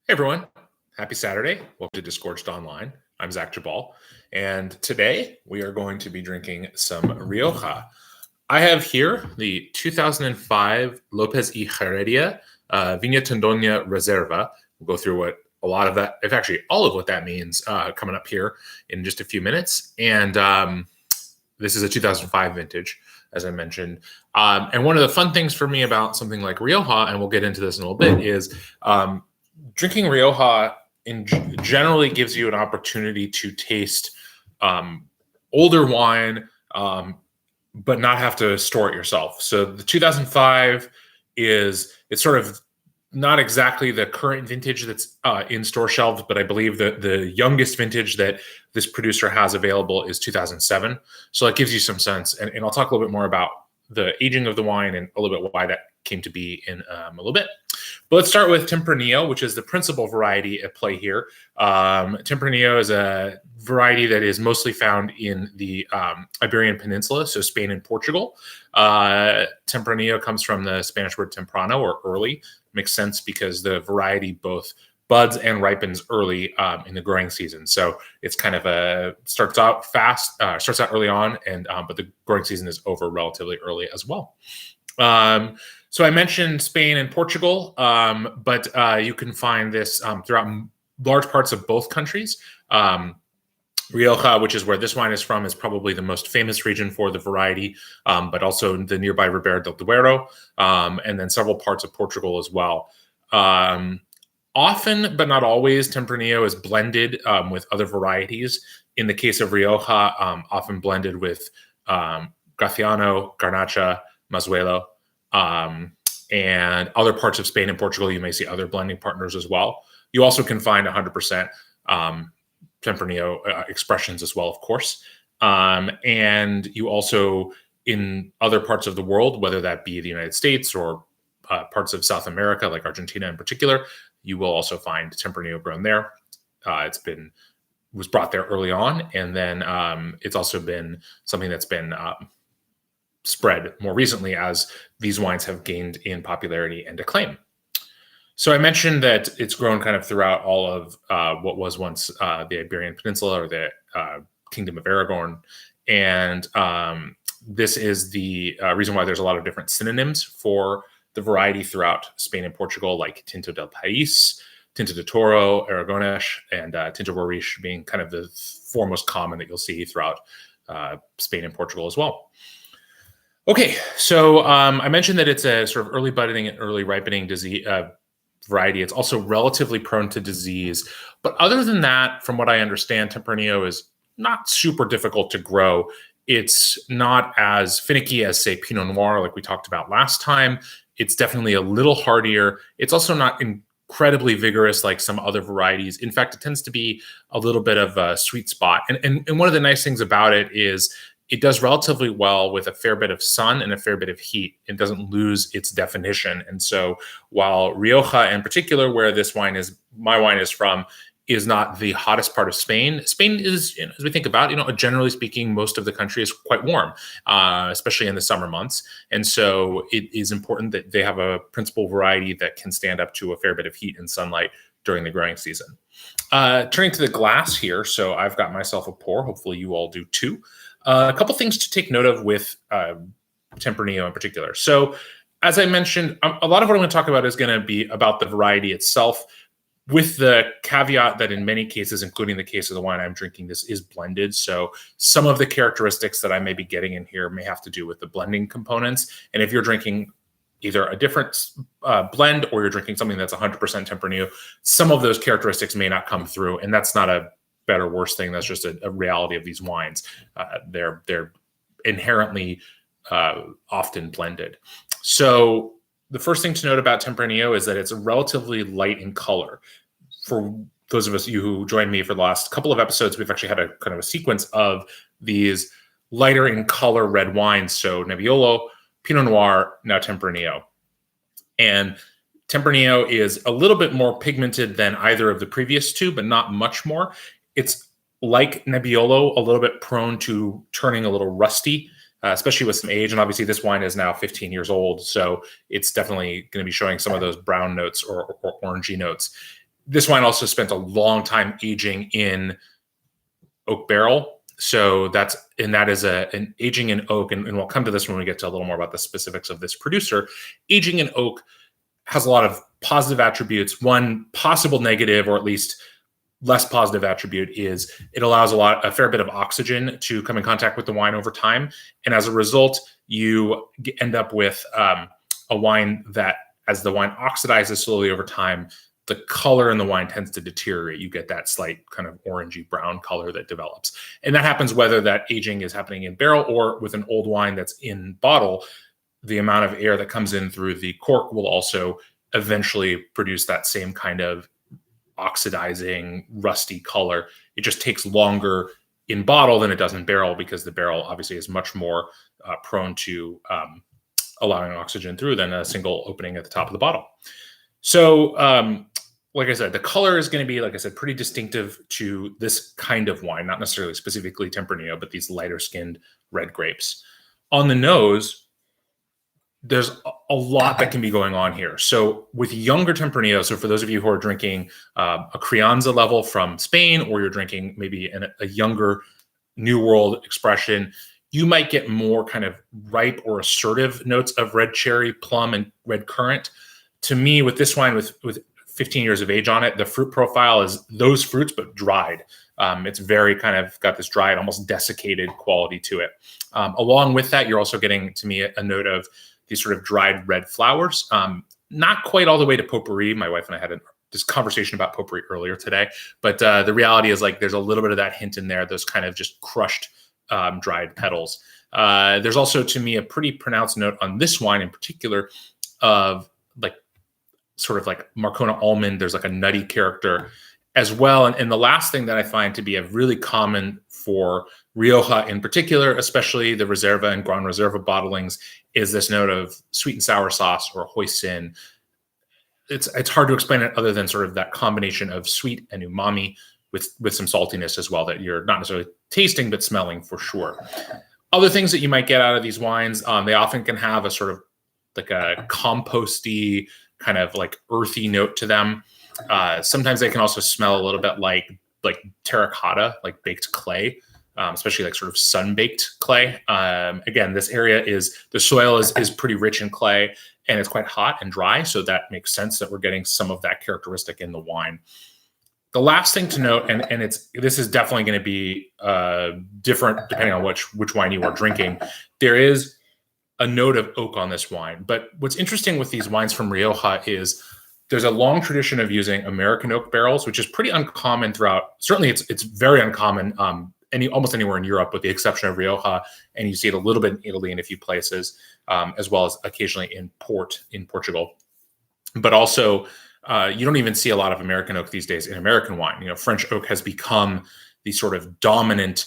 Hey everyone, happy Saturday. Welcome to Disgorged Online. I'm Zach Jabal, and today we are going to be drinking some Rioja. I have here the 2005 Lopez y Heredia Viña Tondoña Reserva. We'll go through what a lot of that, if actually all of what that means, coming up here in just a few minutes. And this is a 2005 vintage, as I mentioned. And one of the fun things for me about something like Rioja, and we'll get into this in a little bit, is drinking Rioja generally gives you an opportunity to taste older wine, but not have to store it yourself. So the 2005 it's sort of not exactly the current vintage that's in store shelves, but I believe that the youngest vintage that this producer has available is 2007. So that gives you some sense. And I'll talk a little bit more about the aging of the wine and a little bit why that came to be in a little bit. But let's start with Tempranillo, which is the principal variety at play here. Tempranillo is a variety that is mostly found in the Iberian Peninsula, so Spain and Portugal. Tempranillo comes from the Spanish word temprano, or early. Makes sense because the variety both buds and ripens early in the growing season. So it's kind of starts out early on, and but the growing season is over relatively early as well. So I mentioned Spain and Portugal, but you can find this throughout large parts of both countries. Rioja, which is where this wine is from, is probably the most famous region for the variety, but also the nearby Ribera del Duero, and then several parts of Portugal as well. Often, but not always, Tempranillo is blended with other varieties. In the case of Rioja, often blended with Graciano, Garnacha, Mazuelo, and other parts of Spain and Portugal. You may see other blending partners as well. You also can find 100% Tempranillo expressions as well, of course. And you also, in other parts of the world, whether that be the United States or parts of South America, like Argentina in particular, you will also find Tempranillo grown there. Was brought there early on, and then it's also been something that's been spread more recently as these wines have gained in popularity and acclaim. So I mentioned that it's grown kind of throughout all of what was once the Iberian Peninsula, or the Kingdom of Aragon. And this is the reason why there's a lot of different synonyms for the variety throughout Spain and Portugal, like Tinto del País, Tinto de Toro, Aragonés, and Tinto Roriche being kind of the four most common that you'll see throughout Spain and Portugal as well. Okay, so I mentioned that it's a sort of early budding and early ripening disease variety. It's also relatively prone to disease. But other than that, from what I understand, Tempranillo is not super difficult to grow. It's not as finicky as, say, Pinot Noir, like we talked about last time. It's definitely a little hardier. It's also not incredibly vigorous like some other varieties. In fact, it tends to be a little bit of a sweet spot. And one of the nice things about it is it does relatively well with a fair bit of sun and a fair bit of heat. It doesn't lose its definition. And so while Rioja in particular, where my wine is from, is not the hottest part of Spain. Spain is, as we think about, generally speaking, most of the country is quite warm, especially in the summer months. And so it is important that they have a principal variety that can stand up to a fair bit of heat and sunlight during the growing season. Turning to the glass here. So I've got myself a pour. Hopefully you all do too. A couple things to take note of with Tempranillo in particular. So as I mentioned, a lot of what I'm going to talk about is going to be about the variety itself, with the caveat that in many cases, including the case of the wine I'm drinking, this is blended. So some of the characteristics that I may be getting in here may have to do with the blending components. And if you're drinking either a different blend or you're drinking something that's 100% Tempranillo, some of those characteristics may not come through. And that's not a better or worse thing. That's just a reality of these wines. They're inherently often blended. So the first thing to note about Tempranillo is that it's relatively light in color. For those of you who joined me for the last couple of episodes, we've actually had a kind of a sequence of these lighter in color red wines. So Nebbiolo, Pinot Noir, now Tempranillo. And Tempranillo is a little bit more pigmented than either of the previous two, but not much more. It's like Nebbiolo, a little bit prone to turning a little rusty, especially with some age. And obviously this wine is now 15 years old, so it's definitely going to be showing some of those brown notes or orangey notes. This wine also spent a long time aging in oak barrel. So that is an aging in oak, and we'll come to this when we get to a little more about the specifics of this producer. Aging in oak has a lot of positive attributes. One possible negative, or at least less positive attribute, is it allows a fair bit of oxygen to come in contact with the wine over time, and as a result, you end up with a wine that, as the wine oxidizes slowly over time, the color in the wine tends to deteriorate. You get that slight kind of orangey brown color that develops. And that happens whether that aging is happening in barrel or with an old wine that's in bottle. The amount of air that comes in through the cork will also eventually produce that same kind of oxidizing, rusty color. It just takes longer in bottle than it does in barrel, because the barrel obviously is much more prone to allowing oxygen through than a single opening at the top of the bottle. So, like I said, the color is going to be, like I said, pretty distinctive to this kind of wine, not necessarily specifically Tempranillo, but these lighter skinned red grapes. On the nose, there's a lot that can be going on here. So with younger Tempranillo, so for those of you who are drinking a Crianza level from Spain, or you're drinking maybe a younger New World expression, you might get more kind of ripe or assertive notes of red cherry, plum, and red currant. To me, with this wine, with 15 years of age on it, the fruit profile is those fruits, but dried. It's very kind of got this dried, almost desiccated quality to it. Along with that, you're also getting, to me, a note of these sort of dried red flowers. Not quite all the way to potpourri. My wife and I had this conversation about potpourri earlier today, but the reality is, like, there's a little bit of that hint in there, those kind of just crushed dried petals. There's also, to me, a pretty pronounced note on this wine in particular of like sort of like Marcona almond. There's like a nutty character as well. And the last thing that I find to be a really common for Rioja in particular, especially the Reserva and Gran Reserva bottlings, is this note of sweet and sour sauce or hoisin. It's hard to explain it other than sort of that combination of sweet and umami with some saltiness as well, that you're not necessarily tasting, but smelling for sure. Other things that you might get out of these wines, they often can have a sort of like a composty, kind of like earthy note to them. Sometimes they can also smell a little bit like terracotta, like baked clay, especially like sort of sun-baked clay. Again, this area the soil is pretty rich in clay, and it's quite hot and dry, so that makes sense that we're getting some of that characteristic in the wine. The last thing to note, and this is definitely going to be different depending on which wine you are drinking, there is a note of oak on this wine. But what's interesting with these wines from Rioja is there's a long tradition of using American oak barrels, which is pretty uncommon throughout. Certainly, it's very uncommon almost anywhere in Europe, with the exception of Rioja, and you see it a little bit in Italy and a few places, as well as occasionally in Portugal. But also, you don't even see a lot of American oak these days in American wine. You know, French oak has become the sort of dominant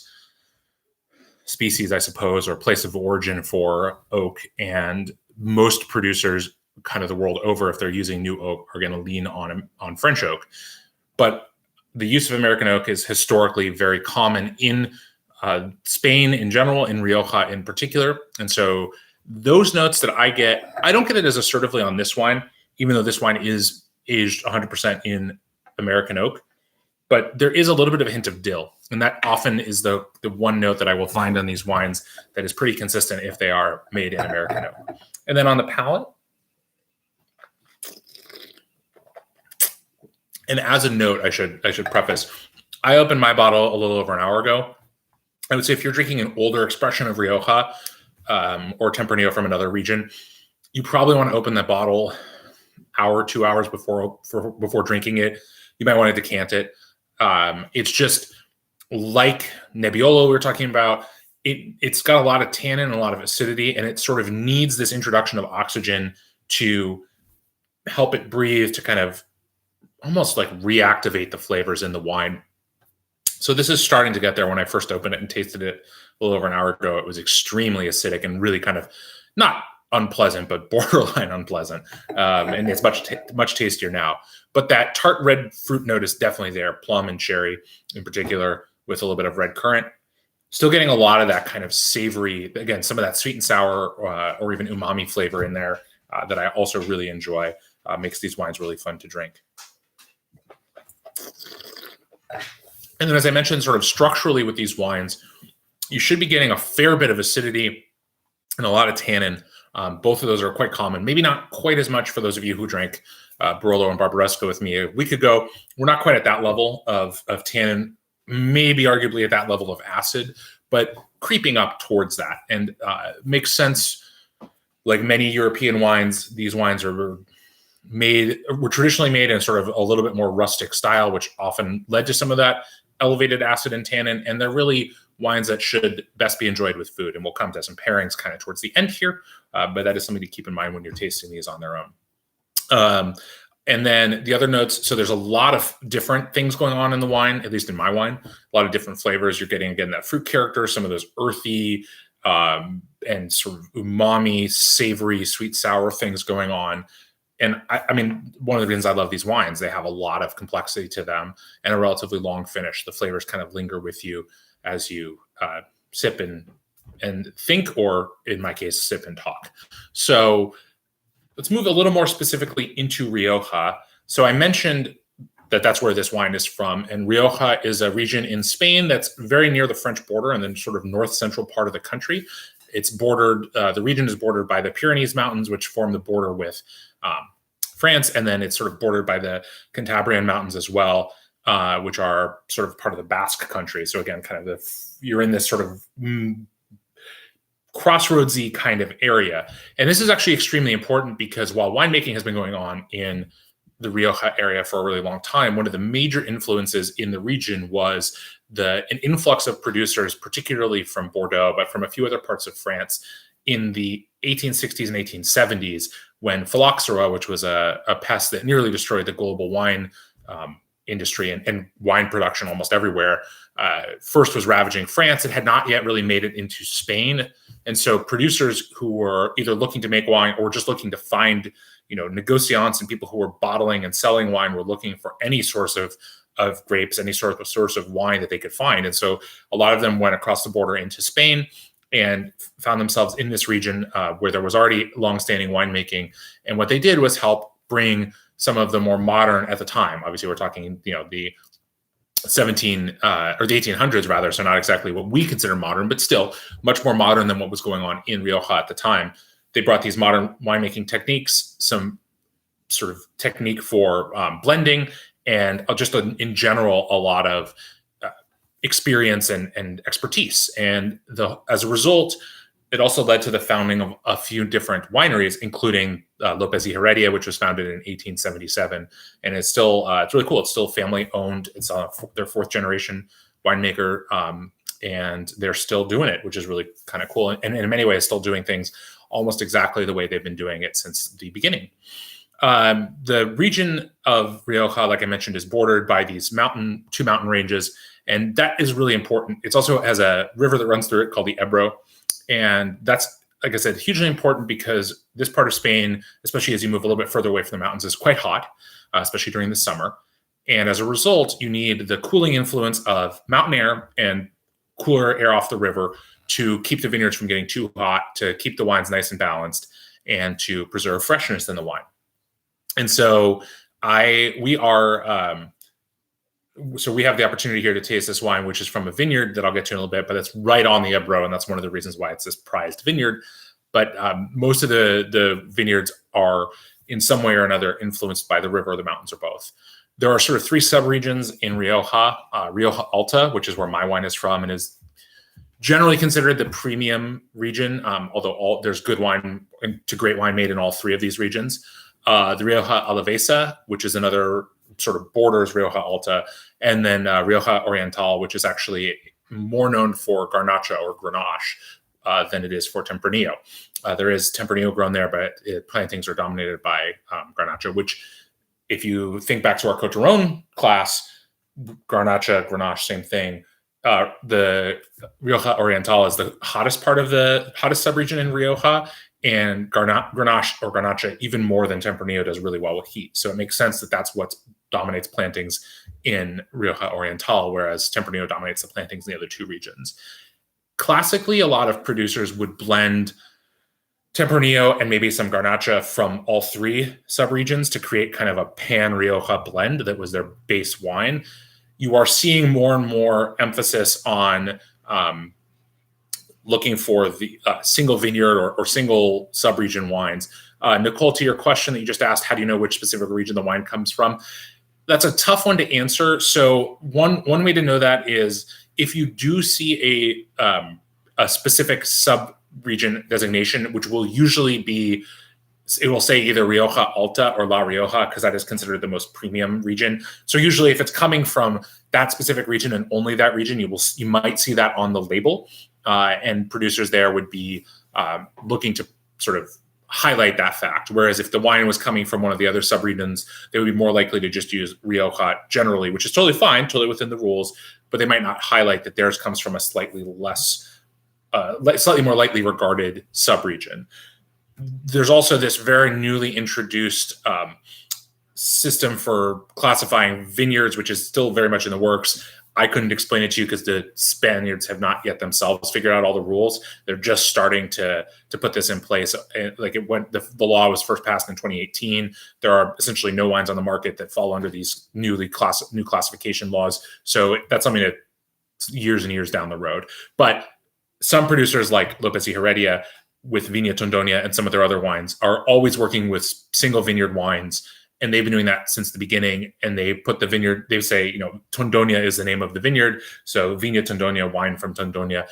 species, I suppose, or place of origin for oak, and most producers kind of the world over, if they're using new oak, are going to lean on French oak. But the use of American oak is historically very common in Spain in general, in Rioja in particular. And so those notes that I don't get it as assertively on this wine, even though this wine is aged 100% in American oak. But there is a little bit of a hint of dill. And that often is the one note that I will find on these wines that is pretty consistent if they are made in American oak. And then on the palate, and as a note, I should preface, I opened my bottle a little over an hour ago. I would say if you're drinking an older expression of Rioja or Tempranillo from another region, you probably want to open that bottle hour, 2 hours before drinking it. You might want to decant it. It's just like Nebbiolo we were talking about. It's got a lot of tannin and a lot of acidity, and it sort of needs this introduction of oxygen to help it breathe, to kind of almost like reactivate the flavors in the wine. So this is starting to get there. When I first opened it and tasted it a little over an hour ago, it was extremely acidic and really kind of not unpleasant, but borderline unpleasant. And it's much tastier now. But that tart red fruit note is definitely there, plum and cherry in particular, with a little bit of red currant. Still getting a lot of that kind of savory, again, some of that sweet and sour or even umami flavor in there that I also really enjoy. Makes these wines really fun to drink. And then, as I mentioned, sort of structurally with these wines, you should be getting a fair bit of acidity and a lot of tannin. Both of those are quite common. Maybe not quite as much for those of you who drank Barolo and Barbaresco with me a week ago. We're not quite at that level of tannin, maybe arguably at that level of acid, but creeping up towards that. And makes sense. Like many European wines, these wines were traditionally made in sort of a little bit more rustic style, which often led to some of that elevated acid and tannin. And they're really wines that should best be enjoyed with food. And we'll come to some pairings kind of towards the end here, but that is something to keep in mind when you're tasting these on their own. And then the other notes, so there's a lot of different things going on in the wine, at least in my wine, a lot of different flavors. You're getting, again, that fruit character, some of those earthy and sort of umami, savory, sweet, sour things going on. And I mean, one of the reasons I love these wines, they have a lot of complexity to them and a relatively long finish. The flavors kind of linger with you as you sip and think, or in my case, sip and talk. So let's move a little more specifically into Rioja. So I mentioned that that's where this wine is from. And Rioja is a region in Spain that's very near the French border and then sort of north central part of the country. It's bordered, the region is bordered by the Pyrenees Mountains, which form the border with France. And then it's sort of bordered by the Cantabrian Mountains as well, which are sort of part of the Basque country. So again, kind of you're in this sort of crossroadsy kind of area. And this is actually extremely important because while winemaking has been going on in the Rioja area for a really long time, one of the major influences in the region was an influx of producers, particularly from Bordeaux, but from a few other parts of France in the 1860s and 1870s, when phylloxera, which was a pest that nearly destroyed the global wine industry and wine production almost everywhere, first was ravaging France. It had not yet really made it into Spain. And so producers who were either looking to make wine or just looking to find, negociants and people who were bottling and selling wine were looking for any source of grapes, any sort of source of wine that they could find. And so a lot of them went across the border into Spain and found themselves in this region where there was already longstanding winemaking. And what they did was help bring some of the more modern at the time. Obviously, we're talking, the 1800s rather, so not exactly what we consider modern, but still much more modern than what was going on in Rioja at the time. They brought these modern winemaking techniques, some sort of technique for blending, and just in general, a lot of experience and expertise. And as a result, it also led to the founding of a few different wineries, including Lopez y Heredia, which was founded in 1877. And it's still, it's really cool. It's still family owned. It's their fourth generation winemaker. And they're still doing it, which is really kind of cool. And in many ways, still doing things almost exactly the way they've been doing it since the beginning. The region of Rioja, like I mentioned, is bordered by these two mountain ranges. And that is really important. It's also has a river that runs through it called the Ebro. And that's, like I said, hugely important because this part of Spain, especially as you move a little bit further away from the mountains, is quite hot, especially during the summer. And as a result, you need the cooling influence of mountain air and cooler air off the river to keep the vineyards from getting too hot, to keep the wines nice and balanced, and to preserve freshness in the wine. And so we have the opportunity here to taste this wine, which is from a vineyard that I'll get to in a little bit, but it's right on the Ebro, and that's one of the reasons why it's this prized vineyard. But most of the vineyards are in some way or another influenced by the river or the mountains or both. There are sort of three subregions in Rioja. Rioja Alta, which is where my wine is from and is generally considered the premium region, although there's good wine to great wine made in all three of these regions. The Rioja Alavesa, which is another sort of borders Rioja Alta, and then Rioja Oriental, which is actually more known for Garnacha or Grenache than it is for Tempranillo. There is Tempranillo grown there, but plantings are dominated by Garnacha, which, if you think back to our Coteron class, Garnacha, Grenache, same thing. The Rioja Oriental is the hottest subregion in Rioja, and Grenache or Garnacha, even more than Tempranillo, does really well with heat. So it makes sense that that's what dominates plantings in Rioja Oriental, whereas Tempranillo dominates the plantings in the other two regions. Classically, a lot of producers would blend Tempranillo and maybe some Garnacha from all three subregions to create kind of a pan-Rioja blend that was their base wine. you are seeing more and more emphasis on looking for the single vineyard or single subregion wines. Nicole, to your question that you just asked, how do you know which specific region the wine comes from? That's a tough one to answer. So one way to know that is if you do see a specific sub-region designation, which will usually be, it will say either Rioja Alta or La Rioja, because that is considered the most premium region. So usually if it's coming from that specific region and only that region, you might see that on the label. And producers there would be looking to sort of highlight that fact. Whereas if the wine was coming from one of the other subregions, they would be more likely to just use Rioja generally, which is totally fine, totally within the rules, but they might not highlight that theirs comes from a slightly more lightly regarded subregion. There's also this very newly introduced system for classifying vineyards, which is still very much in the works. I couldn't explain it to you because the Spaniards have not yet themselves figured out all the rules. They're just starting to put this in place. Like the law was first passed in 2018. There are essentially no wines on the market that fall under these new classification laws. So that's something that years and years down the road. But some producers like Lopez y Heredia with Viña Tondonia and some of their other wines are always working with single vineyard wines. And they've been doing that since the beginning. And they put the vineyard, they say, Tondonia is the name of the vineyard. So Viña Tondonia, wine from Tondonia,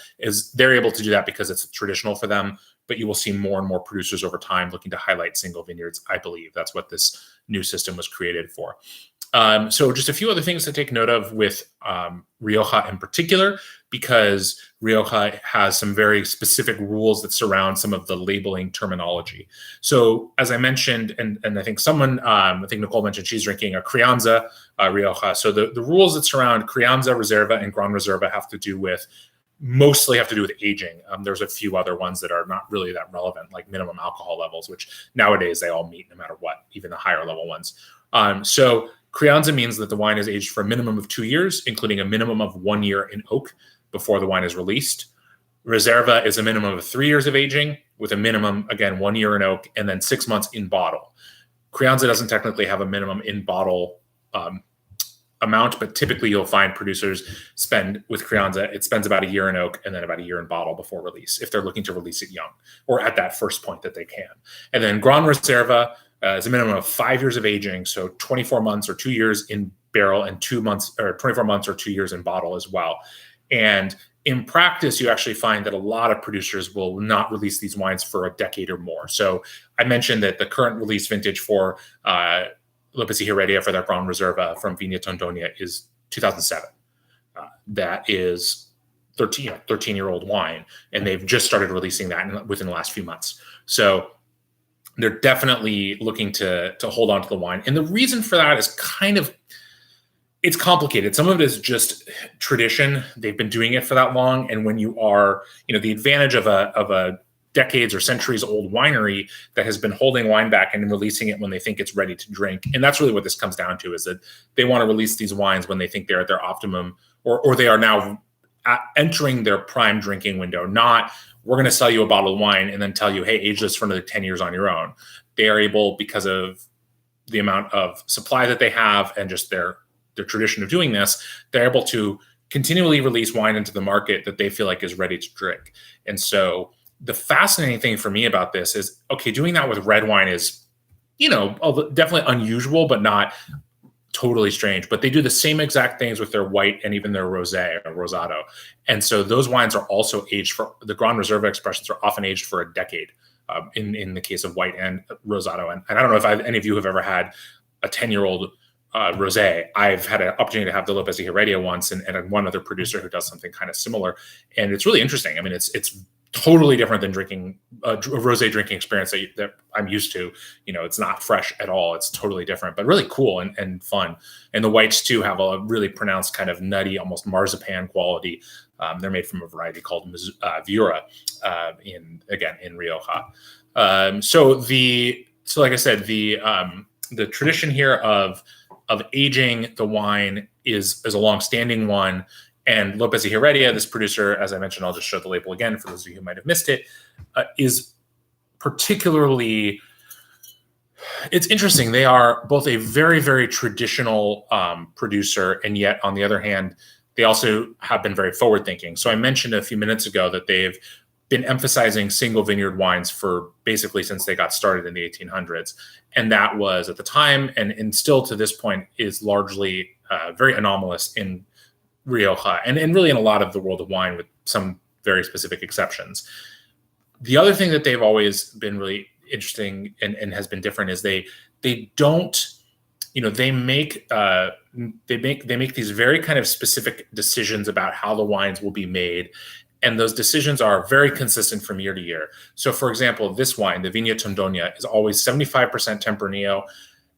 they're able to do that because it's traditional for them. But you will see more and more producers over time looking to highlight single vineyards. I believe that's what this new system was created for. So just a few other things to take note of with Rioja in particular, because Rioja has some very specific rules that surround some of the labeling terminology. So as I mentioned, and I think I think Nicole mentioned she's drinking a Crianza Rioja. So the rules that surround Crianza, Reserva, and Gran Reserva mostly have to do with aging. There's a few other ones that are not really that relevant, like minimum alcohol levels, which nowadays they all meet no matter what, even the higher level ones. So Crianza means that the wine is aged for a minimum of 2 years, including a minimum of 1 year in oak before the wine is released. Reserva is a minimum of 3 years of aging with a minimum, again, 1 year in oak and then 6 months in bottle. Crianza doesn't technically have a minimum in bottle amount, but typically you'll find producers with Crianza, it spends about a year in oak and then about a year in bottle before release, if they're looking to release it young or at that first point that they can. And then Gran Reserva is a minimum of 5 years of aging, so 24 months or 2 years in barrel and 24 months or 2 years in bottle as well. And in practice, you actually find that a lot of producers will not release these wines for a decade or more. So I mentioned that the current release vintage for Lopez y Heredia for their Gran Reserva from Viña Tondonia is 2007. That is 13-year-old wine, and they've just started releasing that within the last few months. So they're definitely looking to hold on to the wine. And the reason for that is it's complicated. Some of it is just tradition. They've been doing it for that long. And when you are, the advantage of a decades or centuries old winery that has been holding wine back and releasing it when they think it's ready to drink. And that's really what this comes down to, is that they want to release these wines when they think they're at their optimum, or they are now entering their prime drinking window, not we're going to sell you a bottle of wine and then tell you, hey, age this for another 10 years on your own. They are able, because of the amount of supply that they have and just their tradition of doing this, they're able to continually release wine into the market that they feel like is ready to drink. And so the fascinating thing for me about this is, okay, doing that with red wine is, definitely unusual, but not totally strange. But they do the same exact things with their white and even their rosé or rosado. And so those wines are also aged for, the Gran Reserva expressions are often aged for a decade in the case of white and rosado. And I don't know if any of you have ever had a 10-year-old rosé. I've had an opportunity to have the Lopez y Heredia once, and one other producer who does something kind of similar. And it's really interesting. I mean, it's totally different than drinking a rosé drinking experience that I'm used to. It's not fresh at all. It's totally different, but really cool and fun. And the whites too have a really pronounced kind of nutty, almost marzipan quality. They're made from a variety called Viura in Rioja. So like I said, the tradition here of aging the wine is a long-standing one. And Lopez y Heredia, this producer, as I mentioned, I'll just show the label again for those of you who might have missed it, is particularly It's interesting. They are both a very, very traditional producer, and yet on the other hand, they also have been very forward thinking. So I mentioned a few minutes ago that they've been emphasizing single vineyard wines for basically since they got started in the 1800s. And that was at the time, and still to this point, is largely very anomalous in Rioja and really in a lot of the world of wine, with some very specific exceptions. The other thing that they've always been really interesting and has been different is they don't, they make they make these very kind of specific decisions about how the wines will be made, and those decisions are very consistent from year to year. So for example, this wine, the Viña Tondoña, is always 75% Tempranillo.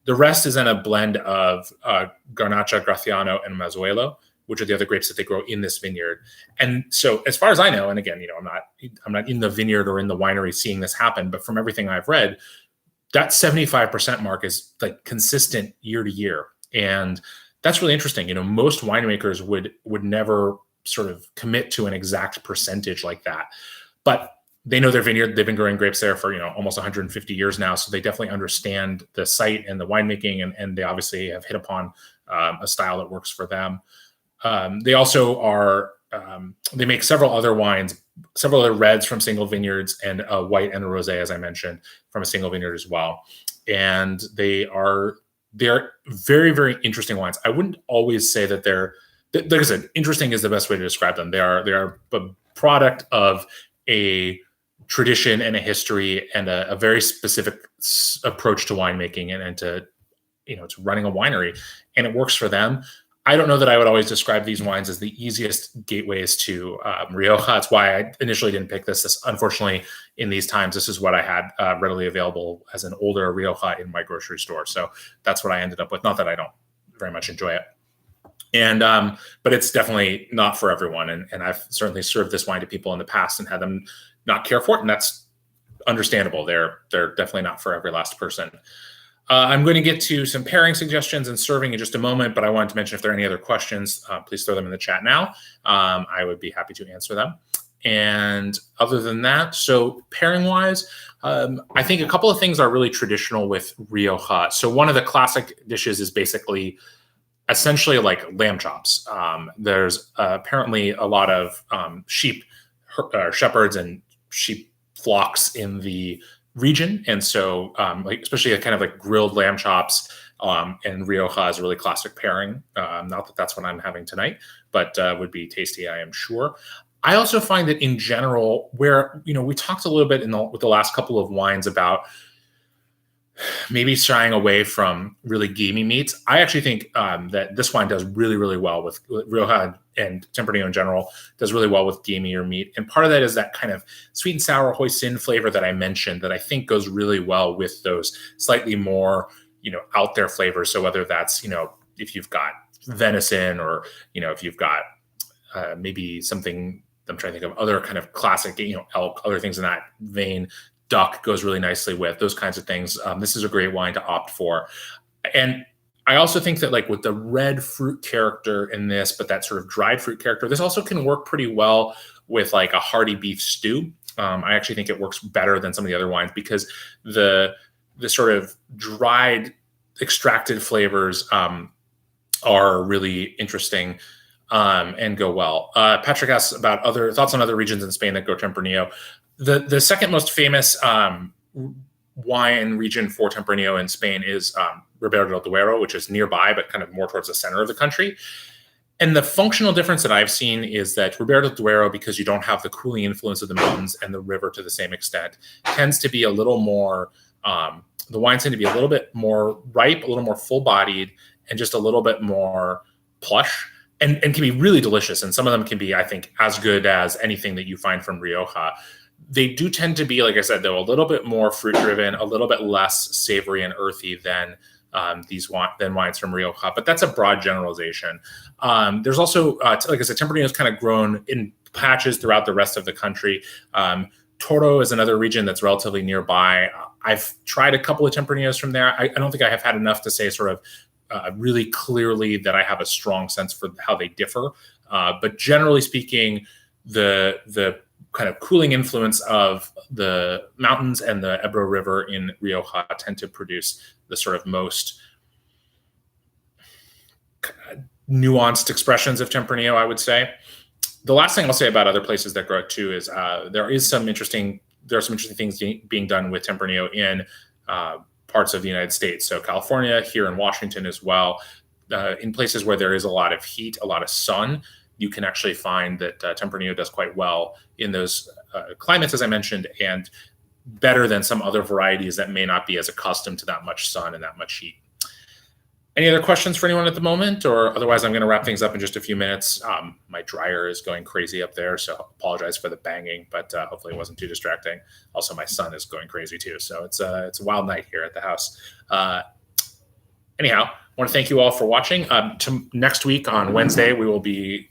The rest is in a blend of Garnacha, Graciano, and Mazuelo, which are the other grapes that they grow in this vineyard. And so, as far as I know, and again, I'm not in the vineyard or in the winery seeing this happen, but from everything I've read, that 75% mark is like consistent year to year, and that's really interesting. Most winemakers would never sort of commit to an exact percentage like that, but they know their vineyard. They've been growing grapes there for almost 150 years now, so they definitely understand the site and the winemaking, and they obviously have hit upon a style that works for them. They also are they make several other wines, several other reds from single vineyards, and a white and a rosé, as I mentioned, from a single vineyard as well. And they're very, very interesting wines. I wouldn't always say that they're, like I said, interesting is the best way to describe them. They are a product of a tradition and a history and a very specific approach to winemaking and to to running a winery, and it works for them. I don't know that I would always describe these wines as the easiest gateways to Rioja. That's why I initially didn't pick this. Unfortunately, in these times, this is what I had readily available as an older Rioja in my grocery store. So that's what I ended up with. Not that I don't very much enjoy it. And but it's definitely not for everyone. And I've certainly served this wine to people in the past and had them not care for it. And that's understandable. They're definitely not for every last person. I'm going to get to some pairing suggestions and serving in just a moment, but I wanted to mention if there are any other questions, please throw them in the chat now. I would be happy to answer them. And other than that, so pairing-wise, I think a couple of things are really traditional with Rioja. So one of the classic dishes is basically essentially like lamb chops. There's apparently a lot of sheep, shepherds and sheep flocks in the region, and so especially a kind of like grilled lamb chops and Rioja is a really classic pairing. Not that that's what I'm having tonight, but would be tasty, I am sure. I also find that in general, where we talked a little bit with the last couple of wines about maybe shying away from really gamey meats. I actually think that this wine does really, really well with Rioja, and Tempranillo in general does really well with gamier meat. And part of that is that kind of sweet and sour hoisin flavor that I mentioned that I think goes really well with those slightly more, out there flavors. So whether that's, if you've got venison or, if you've got maybe something, I'm trying to think of other kind of classic, elk, other things in that vein. Duck goes really nicely with those kinds of things. This is a great wine to opt for. And I also think that like with the red fruit character in this, but that sort of dried fruit character, this also can work pretty well with like a hearty beef stew. I actually think it works better than some of the other wines because the sort of dried extracted flavors are really interesting and go well. Patrick asks about other thoughts on other regions in Spain that go Tempranillo. The second most famous wine region for Tempranillo in Spain is Ribera del Duero, which is nearby, but kind of more towards the center of the country. And the functional difference that I've seen is that Ribera del Duero, because you don't have the cooling influence of the mountains and the river to the same extent, tends to be a little more, the wines tend to be a little bit more ripe, a little more full-bodied, and just a little bit more plush. And can be really delicious. And some of them can be, I think, as good as anything that you find from Rioja. They do tend to be, like I said, though, a little bit more fruit-driven, a little bit less savory and earthy than wines from Rioja. But that's a broad generalization. There's also, like I said, Tempranillo has kind of grown in patches throughout the rest of the country. Toro is another region that's relatively nearby. I've tried a couple of Tempranillos from there. I don't think I have had enough to say sort of really clearly that I have a strong sense for how they differ. But generally speaking, the kind of cooling influence of the mountains and the Ebro River in Rioja tend to produce the sort of most nuanced expressions of Tempranillo, I would say. The last thing I'll say about other places that grow it too is there are some interesting things being done with Tempranillo in parts of the United States. So California, here in Washington as well, in places where there is a lot of heat, a lot of sun, you can actually find that Tempranillo does quite well in those climates, as I mentioned, and better than some other varieties that may not be as accustomed to that much sun and that much heat. Any other questions for anyone at the moment? Or otherwise, I'm going to wrap things up in just a few minutes. My dryer is going crazy up there, so I apologize for the banging, but hopefully it wasn't too distracting. Also, my son is going crazy too, so it's a wild night here at the house. Anyhow, I want to thank you all for watching. Next week on Wednesday, we will be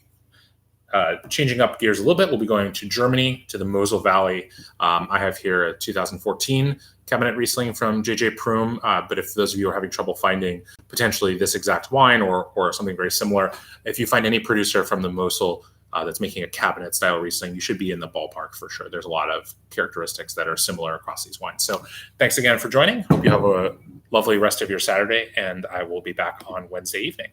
changing up gears a little bit. We'll be going to Germany, to the Mosel Valley. I have here a 2014 Cabernet Riesling from J.J. Prum, but if those of you are having trouble finding potentially this exact wine or something very similar, if you find any producer from the Mosel that's making a cabinet style Riesling, you should be in the ballpark for sure. There's a lot of characteristics that are similar across these wines. So thanks again for joining. Hope you have a lovely rest of your Saturday, and I will be back on Wednesday evening.